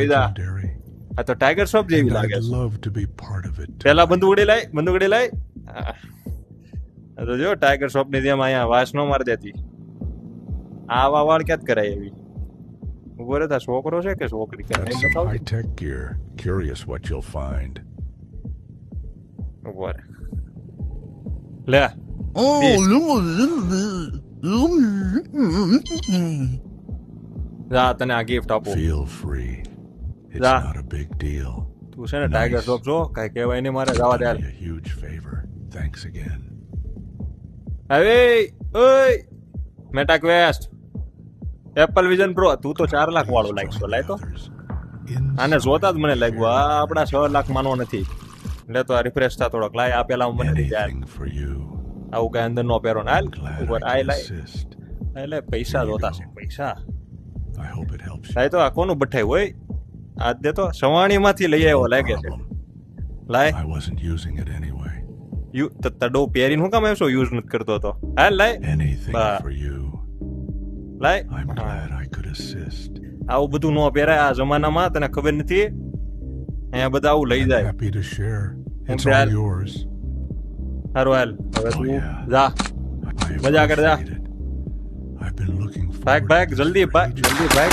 legendary, આ તો tiger Shroff જેવી and લાગે I'd છે. love to be part of it. પેલા tonight. બંદૂક ઉડી લાય આ તો જો ટાઈગર શ્રોફ ની જેમ અહીંયા વાસ નો માર દેતી. આવા વાળ ક્યાં જ કરાય એવી. ઉભો રે તા છોકરો છે કે છોકરી કે Got some high-tech gear. Curious what you'll find. ઉભો રે લે જા તને આ ગિફ્ટ આપું. Feel free. It's Yeah. not a big deal. તું છે ને ટાઈગર શ્રોફ છો કઈ કહેવાય નહીં મારે જવા દે Done me a huge favor. Thanks again. હવે ઓય meta quest Apple vision pro તું તો 4 લાખ વાળો લાગશો લાય તો આને જોતા જ મને લાગ્યું આ આપણા 6 લાખ માનવો નથી એટલે તો આ રિફ્રેશ થા થોડોક લાય આ પેલા મને નથી યાર Anything for you. આવું કઈ અંદર નો પહેરો ને હાલ Glad ઉપર I આય could લાય assist. એટલે પૈસા જોતા છે પૈસા I hope it helps you. લાય તો આ કોનું બઠાઈ હોય આજ દે તો સવાણી માંથી લઈ આવ્યો લાગે છે Problem. લાય I wasn't using it anyway. યુ તડો પહેરીને હું કામ એસો યુઝ નથી કરતો તો હાલ લાય Anything Bah. for you. લાય I'm glad I could assist. આવું બધું નો પહેરાય આ જમાનામાં તને ખબર નથી અહીંયા બધા આવું લઈ I'm જાય happy to share. It's glad- all yours. સારું હાલ હવે Oh, તું yeah. જા I મજા કર જા. appreciate it. I've been looking ભાગ forward ભાગ to this જલ્દી for ભાગ ages. જલ્દી ભાગ